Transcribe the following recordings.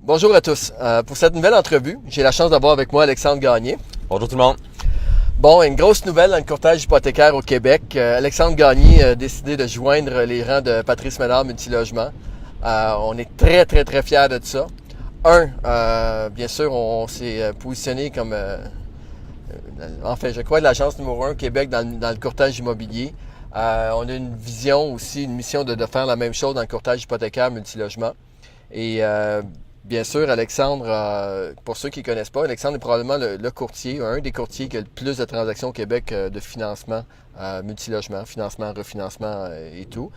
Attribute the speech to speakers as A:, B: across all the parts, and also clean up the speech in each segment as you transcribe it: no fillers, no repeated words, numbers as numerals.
A: Bonjour à tous. Pour cette nouvelle entrevue, j'ai la chance d'avoir avec moi Alexandre Gagné.
B: Bonjour tout le monde.
A: Bon, une grosse nouvelle dans le courtage hypothécaire au Québec. Alexandre Gagné a décidé de joindre les rangs de Patrice Ménard Multilogement. On est très fiers de ça. Bien sûr, on s'est positionné comme, je crois, l'agence numéro 1 au Québec dans le courtage immobilier. On a une vision aussi, une mission de faire la même chose dans le courtage hypothécaire multilogement. Et bien sûr, Alexandre, pour ceux qui ne connaissent pas, Alexandre est probablement le courtier, un des courtiers qui a le plus de transactions au Québec de financement multilogement, financement, refinancement et tout.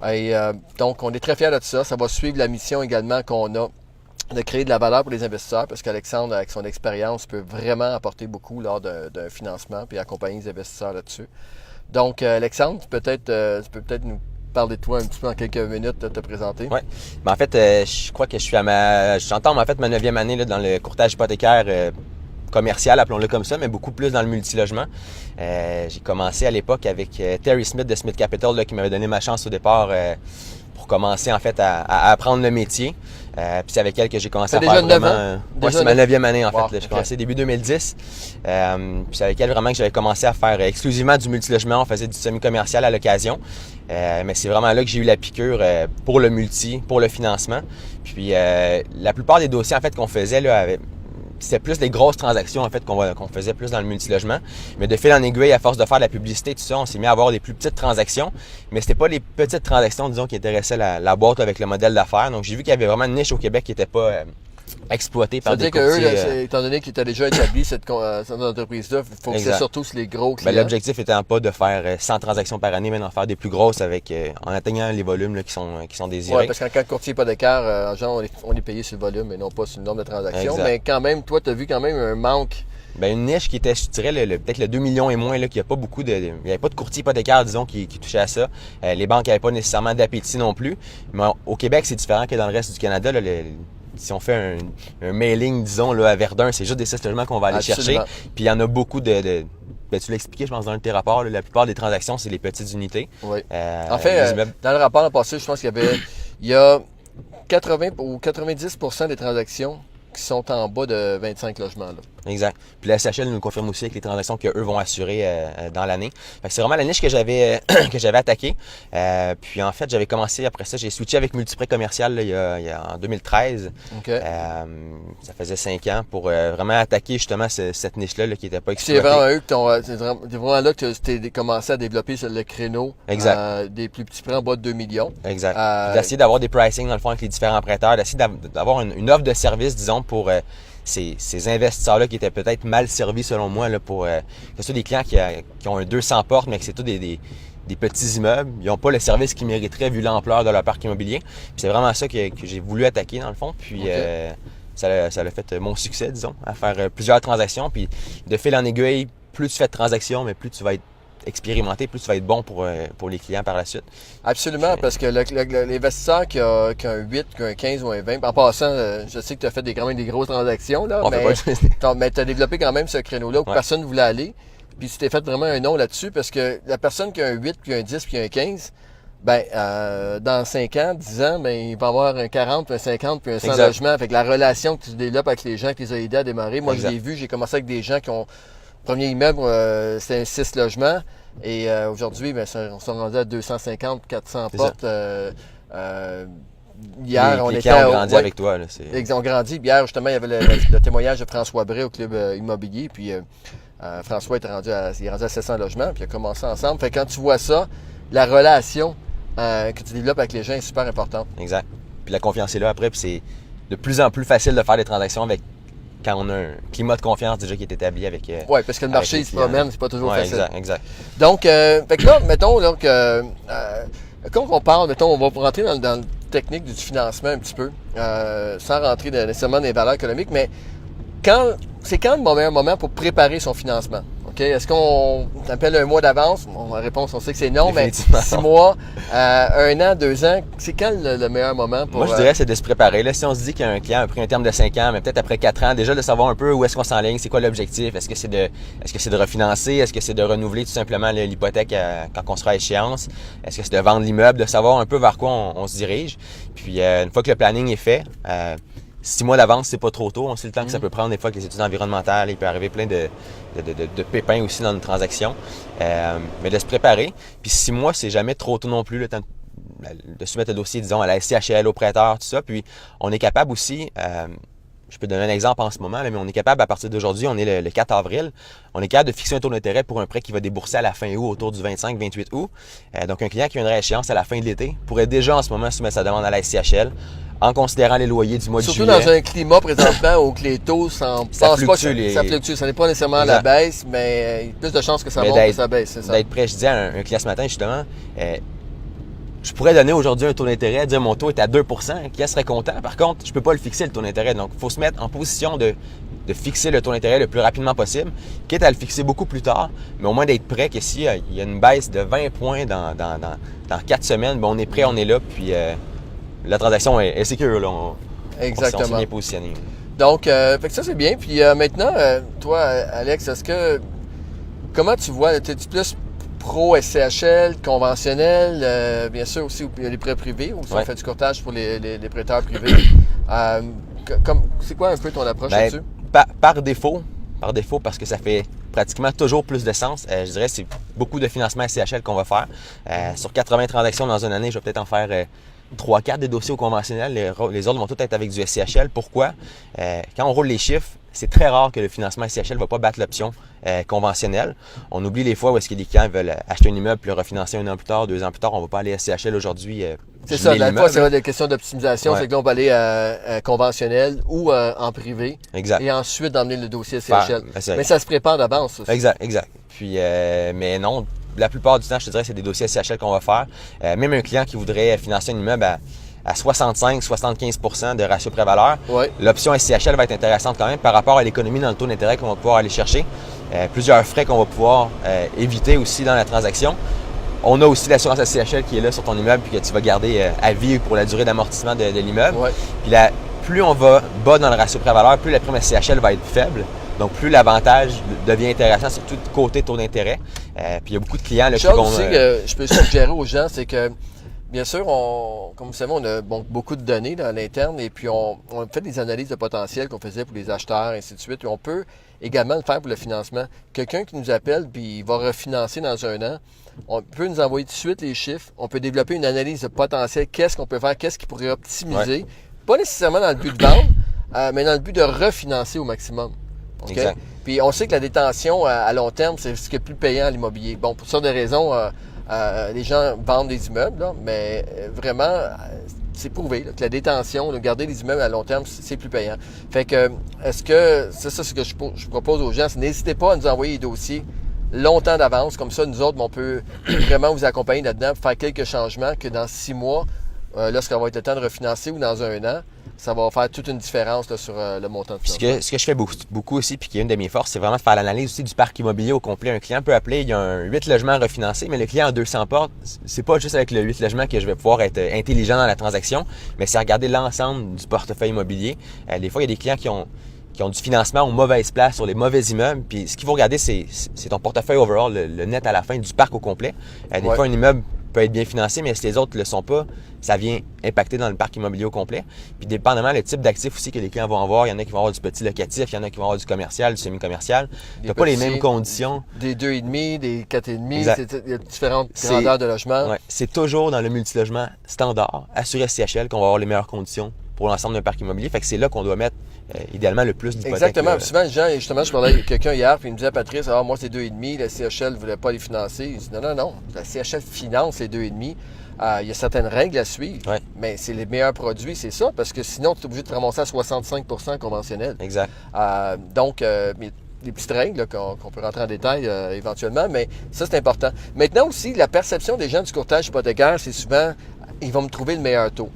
A: Et donc, on est très fiers de ça. Ça va suivre la mission également qu'on a de créer de la valeur pour les investisseurs parce qu'Alexandre, avec son expérience, peut vraiment apporter beaucoup lors d'un financement et accompagner les investisseurs là-dessus. Donc, Alexandre, tu peux peut-être nous parler de toi un petit peu en quelques minutes, te présenter.
B: Oui. En fait, je crois que j'entends ma 9e année là, dans le courtage hypothécaire commercial, appelons-le comme ça, mais beaucoup plus dans le multilogement. J'ai commencé à l'époque avec Terry Smith de Smith Capital là, qui m'avait donné ma chance au départ pour commencer en fait à apprendre le métier. Puis c'est avec elle que j'ai commencé à faire vraiment... c'est ma 9e année en fait. J'ai commencé début 2010. Puis c'est avec elle vraiment que j'avais commencé à faire exclusivement du multilogement. On faisait du semi-commercial à l'occasion. Mais c'est vraiment là que j'ai eu la piqûre pour le multi, pour le financement. Puis la plupart des dossiers en fait qu'on faisait là, c'était plus des grosses transactions en fait qu'on faisait plus dans le multilogement. Mais de fil en aiguille, à force de faire de la publicité, tout ça, on s'est mis à avoir des plus petites transactions. Mais c'était pas les petites transactions, disons, qui intéressaient la boîte avec le modèle d'affaires. Donc j'ai vu qu'il y avait vraiment une niche au Québec qui n'était pas exploitée par des courtiers.
A: Ça veut dire qu'eux, étant donné qu'ils étaient déjà établis, cette entreprise-là, il faut que c'est surtout les gros clients.
B: L'objectif étant pas de faire 100 transactions par année, mais d'en faire des plus grosses avec en atteignant les volumes là, qui sont désirés.
A: Oui, parce qu'en tant que courtier hypothécaire, on est payé sur le volume et non pas sur le nombre de transactions.
B: Exact.
A: Mais quand même, toi, tu as vu quand même un manque.
B: Une niche qui était, je dirais, peut-être le 2 millions et moins, là, qu'il n'y a pas beaucoup il n'y avait pas de courtier hypothécaire, disons, qui touchait à ça. Les banques n'avaient pas nécessairement d'appétit non plus. Mais au Québec, c'est différent que dans le reste du Canada. Là, si on fait un mailing, disons, là, à Verdun, c'est juste des sites logements qu'on va aller chercher. Puis il y en a beaucoup tu l'as expliqué, je pense, dans un de tes rapports, là, la plupart des transactions, c'est les petites unités.
A: Oui. En fait, dans le rapport en passé, je pense qu'il y a 80 ou 90% des transactions qui sont en bas de 25 logements. Là.
B: Exact. Puis la SHL nous confirme aussi avec les transactions qu'eux vont assurer dans l'année. C'est vraiment la niche que j'avais attaquée. Puis en fait, j'avais commencé après ça, j'ai switché avec Multiprêt commercial là, il y a en 2013.
A: Okay.
B: Ça faisait 5 ans pour vraiment attaquer justement cette niche-là là, qui n'était pas exploitée.
A: C'est vraiment là que tu as commencé à développer le créneau des plus petits prêts en bas de 2 millions.
B: Exact. Puis d'essayer d'avoir des pricing dans le fond avec les différents prêteurs, d'essayer d'avoir une offre de service, disons, pour ces investisseurs-là qui étaient peut-être mal servis selon moi, là, pour que ce soit des clients qui ont un 200 portes, mais que c'est tous des petits immeubles. Ils n'ont pas le service qu'ils mériteraient vu l'ampleur de leur parc immobilier. Puis c'est vraiment ça que j'ai voulu attaquer dans le fond. Puis ça a fait mon succès, disons, à faire plusieurs transactions. Puis de fil en aiguille, plus tu fais de transactions, mais plus tu vas être expérimenter, plus tu vas être bon pour les clients par la suite.
A: Absolument, parce que l'investisseur qui a un 8, qui a un 15 ou un 20, en passant, je sais que tu as fait quand même des grosses transactions, là, mais tu as développé quand même ce créneau-là où personne ne voulait aller. Puis tu t'es fait vraiment un nom là-dessus parce que la personne qui a un 8, puis un 10, puis un 15, dans 5 ans, 10 ans, il va avoir un 40, puis un 50, puis un 100 logements. Fait que la relation que tu développes avec les gens qui les a aidés à démarrer, moi je l'ai vu, j'ai commencé avec des gens qui ont premier immeuble, c'était un 6 logements. Et aujourd'hui, on s'est rendu à 250, 400 portes. Hier,
B: les clients ont grandi avec toi. Là,
A: ils ont grandi. Hier, justement, il y avait le témoignage de François Bray au club immobilier. Puis François est rendu à 700 logements. Puis il a commencé ensemble. Fait que quand tu vois ça, la relation que tu développes avec les gens est super importante.
B: Exact. Puis la confiance est là après. Puis c'est de plus en plus facile de faire des transactions quand on a un climat de confiance déjà qui est établi avec.
A: Oui, parce que le marché il se promène, c'est pas toujours facile.
B: Exact.
A: Donc, fait que là, mettons, quand on parle, mettons, on va rentrer dans le technique du financement un petit peu, sans rentrer nécessairement dans les valeurs économiques, mais c'est quand le meilleur moment pour préparer son financement? OK? Est-ce qu'on appelle un mois d'avance? Bon, la réponse, on sait que c'est non, mais 6 mois, 1 an, 2 ans, c'est quand le meilleur moment pour...
B: Moi, je dirais c'est de se préparer. Là, si on se dit qu'un client a pris un terme de 5 ans, mais peut-être après 4 ans, déjà de savoir un peu où est-ce qu'on s'enligne, c'est quoi l'objectif, est-ce que c'est de refinancer, est-ce que c'est de renouveler tout simplement l'hypothèque quand on sera à échéance, est-ce que c'est de vendre l'immeuble, de savoir un peu vers quoi on se dirige. Puis une fois que le planning est fait, 6 mois d'avance, c'est pas trop tôt. On sait le temps que ça peut prendre des fois avec les études environnementales. Il peut arriver plein de pépins aussi dans une transaction. Mais de se préparer. Puis 6 mois, c'est jamais trop tôt non plus, le temps de soumettre le dossier, disons, à la SCHL, au prêteur, tout ça. Puis on est capable aussi, je peux donner un exemple en ce moment, là, mais on est capable, à partir d'aujourd'hui, on est le 4 avril, on est capable de fixer un taux d'intérêt pour un prêt qui va débourser à la fin août, autour du 25-28 août. Donc un client qui viendrait à échéance à la fin de l'été pourrait déjà en ce moment soumettre sa demande à la SCHL en considérant les loyers du mois de juillet.
A: Surtout dans un climat présentement où les taux ça fluctue. Ça n'est pas nécessairement à la baisse, mais il y a plus de chances que ça monte que ça baisse, c'est ça.
B: D'être prêt, je disais à un client ce matin, justement, je pourrais donner aujourd'hui un taux d'intérêt, dire mon taux est à 2 le client serait content. Par contre, je ne peux pas le fixer, le taux d'intérêt. Donc, il faut se mettre en position de fixer le taux d'intérêt le plus rapidement possible, quitte à le fixer beaucoup plus tard, mais au moins d'être prêt que s'il y a une baisse de 20 points dans 4 semaines, on est prêt, on est là, puis la transaction est sécure. Là,
A: exactement.
B: On s'est bien positionné.
A: Donc, fait que ça, c'est bien. Puis maintenant, toi, Alex, comment tu vois, es-tu plus pro-SCHL, conventionnel, bien sûr aussi les prêts privés, aussi on fait du courtage pour les prêteurs privés. C'est quoi un peu ton approche là-dessus?
B: Par défaut, parce que ça fait pratiquement toujours plus de sens, je dirais c'est beaucoup de financement SCHL qu'on va faire. Sur 80 transactions dans une année, je vais peut-être en faire 3-4 des dossiers au conventionnel. Les autres vont tous être avec du SCHL. Pourquoi? Quand on roule les chiffres, c'est très rare que le financement SCHL ne va pas battre l'option conventionnelle. On oublie les fois où est-ce que les clients veulent acheter un immeuble puis le refinancer 1 an plus tard, 2 ans plus tard. On ne va pas aller à SCHL aujourd'hui.
A: C'est ça, la fois, c'est des questions d'optimisation. C'est que là, on va aller conventionnel ou en privé.
B: Exact.
A: Et ensuite d'emmener le dossier SCHL.
B: Mais
A: ça se prépare d'avance aussi.
B: Exact. Puis, mais non, la plupart du temps, je te dirais, c'est des dossiers SCHL qu'on va faire. Même un client qui voudrait financer un immeuble à 65-75% de ratio prêt-valeur, l'option SCHL va être intéressante quand même par rapport à l'économie dans le taux d'intérêt qu'on va pouvoir aller chercher. Plusieurs frais qu'on va pouvoir éviter aussi dans la transaction. On a aussi l'assurance SCHL qui est là sur ton immeuble puis que tu vas garder à vie pour la durée d'amortissement de l'immeuble. Puis plus on va bas dans le ratio prêt-valeur, plus la prime SCHL va être faible. Donc, plus l'avantage devient intéressant, surtout côté taux d'intérêt. Puis, il y a beaucoup de clients là, qui vont...
A: aussi que je peux suggérer aux gens, c'est que, bien sûr, comme vous savez, on a beaucoup de données à l'interne et puis on fait des analyses de potentiel qu'on faisait pour les acheteurs, et ainsi de suite. Puis on peut également le faire pour le financement. Quelqu'un qui nous appelle puis il va refinancer dans un an, on peut nous envoyer tout de suite les chiffres. On peut développer une analyse de potentiel. Qu'est-ce qu'on peut faire? Qu'est-ce qui pourrait optimiser? Pas nécessairement dans le but de vendre, mais dans le but de refinancer au maximum. Okay?
B: Exact.
A: Puis on sait que la détention à long terme, c'est ce qui est plus payant à l'immobilier. Bon, pour ça des raisons, les gens vendent des immeubles, là, mais vraiment, c'est prouvé là, que la détention, garder les immeubles à long terme, c'est plus payant. Fait que, est-ce que, c'est ça ce que je propose aux gens, c'est n'hésitez pas à nous envoyer les dossiers longtemps d'avance, comme ça, nous autres, on peut vraiment vous accompagner là-dedans, faire quelques changements que dans 6 mois, lorsqu'on va être le temps de refinancer ou dans un an, ça va faire toute une différence là, sur le montant de financement.
B: Ce que je fais beaucoup aussi, puis qui est une de mes forces, c'est vraiment de faire l'analyse aussi du parc immobilier au complet. Un client peut appeler, il y a un 8 logements refinancés, mais le client a 200 portes. C'est pas juste avec le 8 logements que je vais pouvoir être intelligent dans la transaction, mais c'est regarder l'ensemble du portefeuille immobilier. Des fois, il y a des clients qui ont du financement aux mauvaises places, sur les mauvais immeubles. Puis ce qu'il faut regarder, c'est ton portefeuille overall, le net à la fin du parc au complet. Des fois, un immeuble peut être bien financé, mais si les autres ne le sont pas, ça vient impacter dans le parc immobilier au complet. Puis dépendamment le type d'actifs aussi que les clients vont avoir, il y en a qui vont avoir du petit locatif, il y en a qui vont avoir du commercial, du semi-commercial. Tu n'as pas les mêmes conditions.
A: Des 2,5, des 4,5, il y a différentes grandeurs de logement.
B: Ouais, c'est toujours dans le multilogement standard, assuré SCHL, qu'on va avoir les meilleures conditions pour l'ensemble d'un parc immobilier. Fait que c'est là qu'on doit mettre idéalement le plus d'hypothèques.
A: Exactement. Souvent, les gens, justement, je parlais avec quelqu'un hier, puis il me disait, Patrice, moi, c'est 2,5, la CHL ne voulait pas les financer. Il dit, non, la CHL finance les 2,5. Il y a certaines règles à suivre, mais c'est les meilleurs produits, c'est ça, parce que sinon, tu es obligé de te ramasser à 65% conventionnel.
B: Exact.
A: Donc, des petites règles là, qu'on peut rentrer en détail éventuellement, mais ça, c'est important. Maintenant aussi, la perception des gens du courtage hypothécaire, c'est souvent, ils vont me trouver le meilleur taux.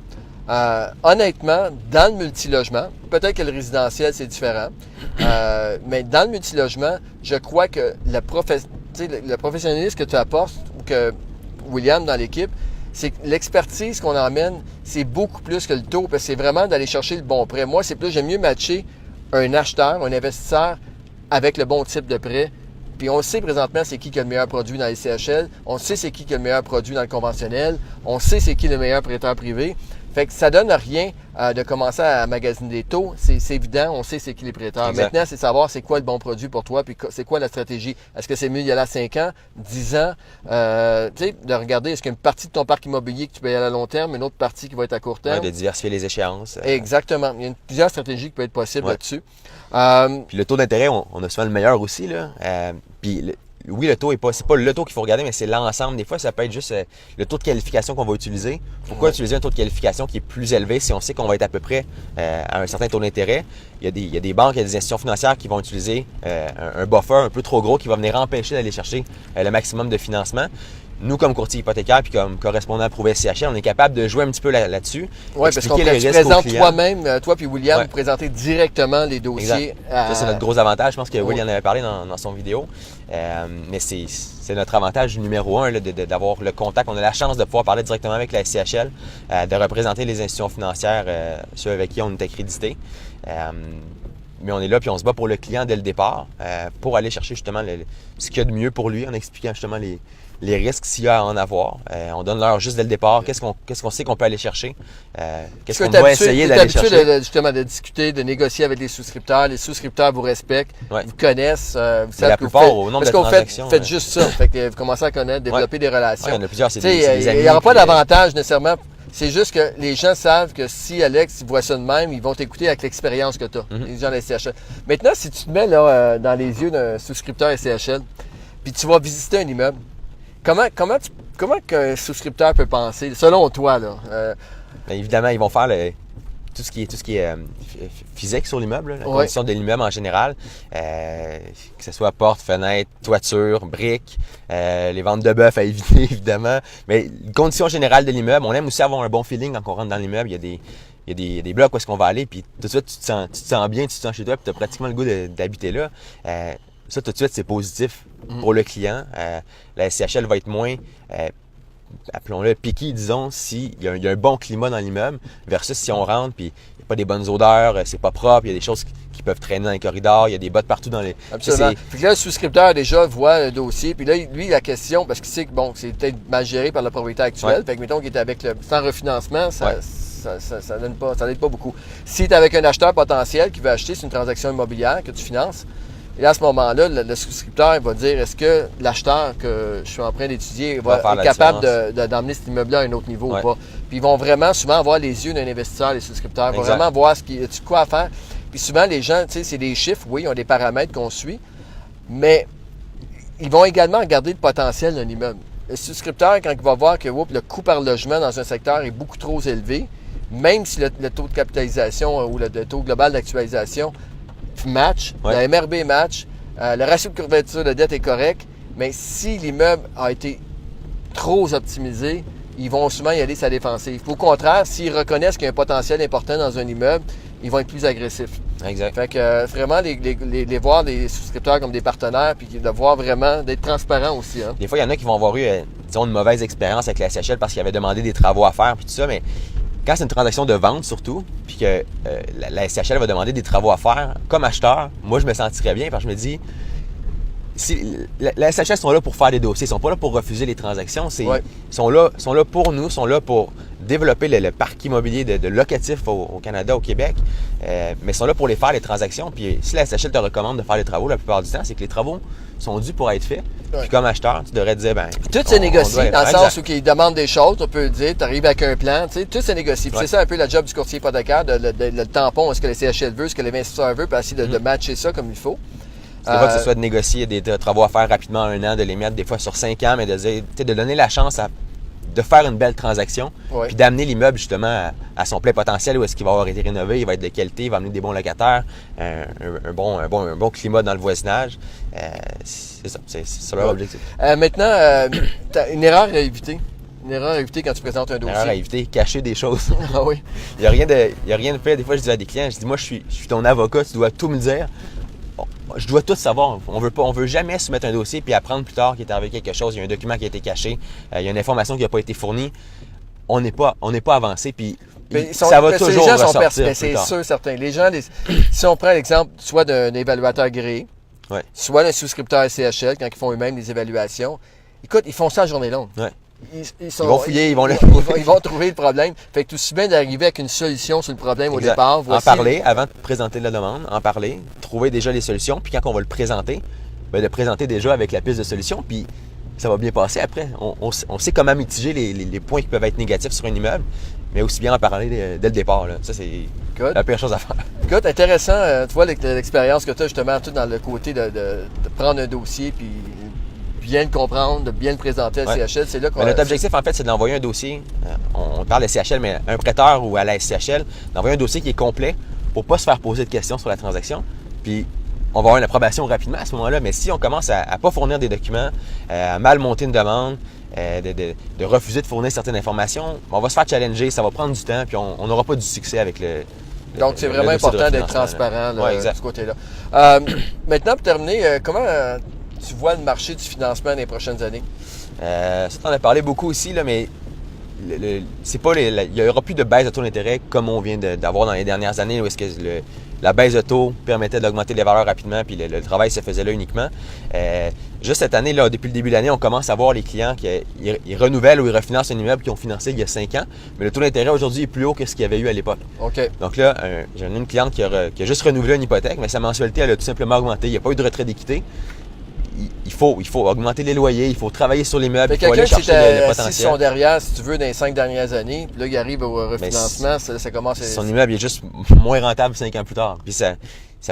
A: Honnêtement, dans le multilogement, peut-être que le résidentiel, c'est différent, mais dans le multilogement, je crois que le professionnalisme que tu apportes, ou que William dans l'équipe, c'est que l'expertise qu'on emmène, c'est beaucoup plus que le taux, parce que c'est vraiment d'aller chercher le bon prêt. Moi, c'est plus, j'aime mieux matcher un acheteur, un investisseur avec le bon type de prêt. Puis on sait présentement c'est qui a le meilleur produit dans les CHL, on sait c'est qui a le meilleur produit dans le conventionnel, on sait c'est qui le meilleur prêteur privé. Fait que ça donne rien de commencer à magasiner des taux. C'est évident, on sait c'est qui les prêteurs.
B: Exact.
A: Maintenant, c'est savoir c'est quoi le bon produit pour toi, puis c'est quoi la stratégie. Est-ce que c'est mieux d'y aller à 5 ans, 10 ans? Tu sais, de regarder, est-ce qu'il y a une partie de ton parc immobilier que tu peux y aller à long terme, une autre partie qui va être à court terme?
B: Ouais, de diversifier les échéances.
A: Exactement. Il y a plusieurs stratégies qui peuvent être possibles là-dessus.
B: Puis le taux d'intérêt, on a souvent le meilleur aussi, là. Oui, le taux c'est pas le taux qu'il faut regarder, mais c'est l'ensemble. Des fois, ça peut être juste le taux de qualification qu'on va utiliser. Pourquoi utiliser un taux de qualification qui est plus élevé si on sait qu'on va être à peu près à un certain taux d'intérêt? Il y a des banques, il y a des institutions financières qui vont utiliser un buffer un peu trop gros qui va venir empêcher d'aller chercher le maximum de financement. Nous, comme courtier hypothécaire puis comme correspondant approuvé SCHL, on est capable de jouer un petit peu là-dessus.
A: Oui, parce qu'on tu présentes toi-même, toi puis William, vous présentez directement les dossiers.
B: Ça, c'est notre gros avantage. Je pense que William en avait parlé dans son vidéo. Mais c'est notre avantage numéro un d'avoir le contact. On a la chance de pouvoir parler directement avec la SCHL, de représenter les institutions financières, ceux avec qui on est accrédité. Mais on est là puis on se bat pour le client dès le départ pour aller chercher justement ce qu'il y a de mieux pour lui en expliquant justement les risques s'il y a à en avoir. On donne l'heure juste dès le départ. Qu'est-ce qu'on sait qu'on peut aller chercher? Qu'est-ce qu'on doit essayer d'aller chercher?
A: Tu es habitué justement de discuter, de négocier avec les souscripteurs. Les souscripteurs vous respectent, vous connaissent, vous savez
B: la plupart, au nombre de transactions.
A: Vous faites juste ça. Fait que vous commencez à connaître, développer des relations.
B: Il y en a plusieurs, c'est des amis.
A: Il n'y aura pas d'avantage nécessairement. C'est juste que les gens savent que si Alex voit ça de même, ils vont t'écouter avec l'expérience que tu as, les gens de la SCHL. Maintenant, si tu te mets là, dans les yeux d'un souscripteur SCHL, puis tu vas visiter un immeuble, comment qu'un souscripteur peut penser, selon toi, là?
B: Bien, évidemment, ils vont faire tout ce qui est physique sur l'immeuble, la condition de l'immeuble en général, que ce soit porte, fenêtre, toiture, briques, les ventes de bœuf à éviter, évidemment. Mais condition générale de l'immeuble, on aime aussi avoir un bon feeling quand on rentre dans l'immeuble. Il y a des blocs où est-ce qu'on va aller, puis tout de suite, tu te sens bien, tu te sens chez toi, puis tu as pratiquement le goût d'habiter là. Ça, tout de suite, c'est positif pour le client. La SCHL va être moins, appelons-le picky, disons, s'il y a un bon climat dans l'immeuble, versus si on rentre, puis il n'y a pas des bonnes odeurs, c'est pas propre, il y a des choses qui peuvent traîner dans les corridors, il y a des bottes partout dans les...
A: Absolument. Puis là, le souscripteur, déjà, voit le dossier, puis là, lui, la question, parce qu'il sait que, bon, c'est peut-être mal géré par le propriétaire actuel, fait que, mettons qu'il est avec le sans refinancement, ça n'aide pas beaucoup. Si tu es avec un acheteur potentiel qui veut acheter, c'est une transaction immobilière que tu finances. Et là, à ce moment-là, le souscripteur va dire, est-ce que l'acheteur que je suis en train d'étudier est capable d'emmener cet immeuble-là à un autre niveau ou pas? Puis ils vont vraiment souvent avoir les yeux d'un investisseur, les souscripteurs. Ils vont vraiment voir quoi à faire. Puis souvent, les gens, tu sais, c'est des chiffres, oui, ils ont des paramètres qu'on suit, mais ils vont également regarder le potentiel d'un immeuble. Le souscripteur, quand il va voir que le coût par logement dans un secteur est beaucoup trop élevé, même si le taux de capitalisation ou le taux global d'actualisation match, la MRB match, le ratio de couverture de dette est correct, mais si l'immeuble a été trop optimisé, ils vont souvent y aller sa défensive. Au contraire, s'ils reconnaissent qu'il y a un potentiel important dans un immeuble, ils vont être plus agressifs.
B: Exact.
A: Fait que vraiment, les voir les souscripteurs comme des partenaires, puis de voir vraiment, d'être transparent aussi. Hein.
B: Des fois, il y en a qui vont avoir eu, disons, une mauvaise expérience avec la SCHL parce qu'ils avaient demandé des travaux à faire, puis tout ça, mais quand c'est une transaction de vente surtout, puis que la SCHL va demander des travaux à faire, comme acheteur, moi je me sentirais bien parce que je me dis, la SCHL sont là pour faire des dossiers, ils sont pas là pour refuser les transactions, ils sont là pour nous, sont là pour développer le parc immobilier de locatif au Canada, au Québec, mais ils sont là pour les faire, les transactions. Puis si la SCHL te recommande de faire les travaux la plupart du temps, c'est que les travaux sont dus pour être faits. Puis comme acheteur, tu devrais te dire,
A: tout se négocie dans le sens où ils demandent des choses, on peut dire, tu arrives avec un plan, tu sais, tout se négocie. Puis c'est ça un peu la job du courtier hypothécaire, le tampon, est-ce que la CHL veut, est-ce que l'investisseur veut, puis essayer de matcher ça comme il faut.
B: C'est pas que ce soit de négocier des travaux à faire rapidement en 1 an, de les mettre des fois sur 5 ans, mais de donner la chance de faire une belle transaction, puis d'amener l'immeuble justement à son plein potentiel, où est-ce qu'il va avoir été rénové, il va être de qualité, il va amener des bons locataires, un bon climat dans le voisinage. C'est ça, c'est ça leur objectif.
A: Maintenant, une erreur à éviter. Une erreur à éviter quand tu présentes un dossier.
B: Une erreur à éviter, cacher des choses.
A: Ah oui.
B: Il n'y a rien de fait. Des fois, je dis à des clients, je dis, moi, je suis ton avocat, tu dois tout me dire. Bon, je dois tout savoir. On veut jamais soumettre un dossier puis apprendre plus tard qu'il est arrivé quelque chose, il y a un document qui a été caché, il y a une information qui n'a pas été fournie. On n'est pas avancé, puis ça va toujours ressortir.
A: C'est sûr, certain. Les gens, si on prend l'exemple soit d'un évaluateur gréé, soit d'un souscripteur SCHL, quand ils font eux-mêmes les évaluations, écoute, ils font ça la journée longue. ils
B: vont fouiller, ils vont le
A: ils vont trouver le problème. Fait que tout aussi bien d'arriver avec une solution sur le problème au départ.
B: Voici... En parler avant de présenter la demande, en parler, trouver déjà les solutions, puis quand on va le présenter, bien, de présenter déjà avec la piste de solution, puis ça va bien passer après. On sait comment mitiger les points qui peuvent être négatifs sur un immeuble, mais aussi bien en parler dès le départ. Là. Ça, c'est la pire chose à faire.
A: Écoute, intéressant. Tu vois l'expérience que tu as justement tout dans le côté de prendre un dossier puis bien le comprendre, de bien le présenter à la CHL. C'est là qu'on
B: notre objectif, en fait, c'est d'envoyer un dossier. On parle de CHL, mais un prêteur ou à la SCHL, d'envoyer un dossier qui est complet pour ne pas se faire poser de questions sur la transaction. Puis, on va avoir une approbation rapidement à ce moment-là, mais si on commence à ne pas fournir des documents, à mal monter une demande, de refuser de fournir certaines informations, on va se faire challenger, ça va prendre du temps, puis on n'aura pas du succès avec le...
A: Donc, c'est vraiment important d'être transparent là, de ce côté-là. Maintenant, pour terminer, comment tu vois le marché du financement dans les prochaines années?
B: Ça, on en a parlé beaucoup aussi, là, mais c'est pas il n'y aura plus de baisse de taux d'intérêt comme on vient d'avoir dans les dernières années, où est-ce que la baisse de taux permettait d'augmenter les valeurs rapidement, puis le travail se faisait là uniquement. Juste cette année, là, depuis le début de l'année, on commence à voir les clients qui ils renouvellent ou ils refinancent un immeuble qu'ils ont financé il y a 5 ans, mais le taux d'intérêt aujourd'hui est plus haut que ce qu'il y avait eu à l'époque.
A: OK.
B: Donc là, j'ai une cliente qui a juste renouvelé une hypothèque, mais sa mensualité, elle a tout simplement augmenté. Il n'y a pas eu de retrait d'équité. Il faut augmenter les loyers, il faut travailler sur l'immeuble, il faut aller chercher le potentiel.
A: Si sont derrière, si tu veux, dans les 5 dernières années, puis là, il arrive au refinancement, ça commence à...
B: Son immeuble est juste moins rentable 5 ans plus tard. Puis ça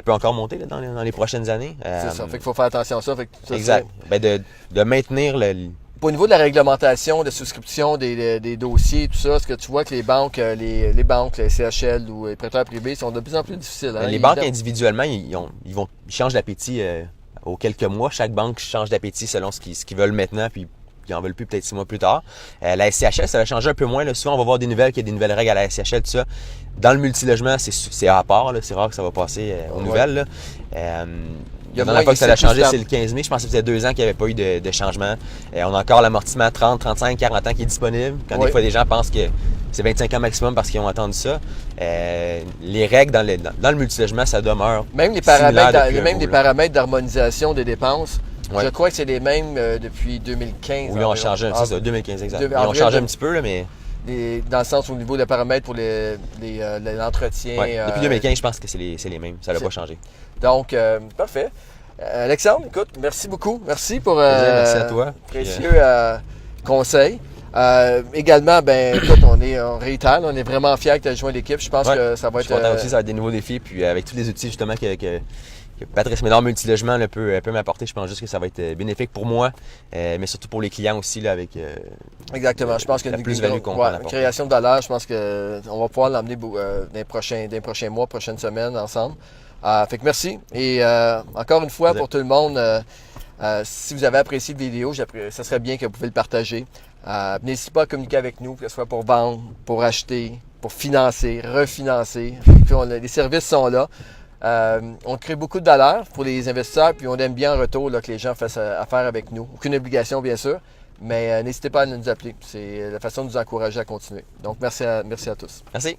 B: peut encore monter là, dans les prochaines années.
A: C'est ça, fait qu'il faut faire attention à ça. Fait que ça
B: exact. De maintenir le...
A: Au niveau de la réglementation, de souscription des dossiers, tout ça, est-ce que tu vois que les banques, les banques, les CHL ou les prêteurs privés sont de plus en plus difficiles? Hein?
B: Les banques individuellement, ils changent d'appétit aux quelques mois. Chaque banque change d'appétit selon ce qu'ils veulent maintenant, puis ils en veulent plus peut-être 6 mois plus tard. La SCHL, ça va changer un peu moins. Là. Souvent, on va voir des nouvelles, qu'il y a des nouvelles règles à la SCHL, tout ça. Dans le multilogement, c'est à part. C'est rare que ça va passer aux nouvelles. Là. La dernière fois que ça a changé, c'est le 15 mai. Je pense que ça faisait 2 ans qu'il n'y avait pas eu de changement. On a encore l'amortissement 30, 35, 40 ans qui est disponible. Quand des fois, des gens pensent que c'est 25 ans maximum parce qu'ils ont entendu ça. Les règles dans le multilogement, ça demeure.
A: Même les paramètres d'harmonisation des dépenses, je crois que c'est les mêmes depuis 2015.
B: Oui, ils ont changé, c'est ça, 2015 exact. Ils ont changé un petit peu, là, mais...
A: Dans le sens au niveau des paramètres pour l'entretien.
B: Ouais. Depuis 2015, je pense que c'est les mêmes. Ça n'a pas changé.
A: Donc, parfait. Alexandre, écoute, merci beaucoup. Merci pour
B: merci à toi.
A: Précieux conseils. Également, écoute, on réitère, on est vraiment fiers que tu aies joint l'équipe. Je pense que ça va être...
B: Je suis content aussi, ça va être des nouveaux défis. Puis avec tous les outils justement que Patrice Ménard Multilogement peut m'apporter, je pense juste que ça va être bénéfique pour moi, mais surtout pour les clients aussi, là, avec
A: exactement. Je pense que
B: la plus-value qu'on peut apporter.
A: Création de valeur, je pense qu'on va pouvoir l'emmener dans les prochains mois, prochaines semaines ensemble. Fait que merci. Et encore une fois, pour tout le monde, si vous avez apprécié la vidéo, ça serait bien que vous pouvez le partager. N'hésitez pas à communiquer avec nous, que ce soit pour vendre, pour acheter, pour financer, refinancer. Puis les services sont là. On crée beaucoup de valeur pour les investisseurs, puis on aime bien en retour là, que les gens fassent affaire avec nous. Aucune obligation, bien sûr, mais n'hésitez pas à nous appeler. C'est la façon de nous encourager à continuer. Donc, merci à tous.
B: Merci.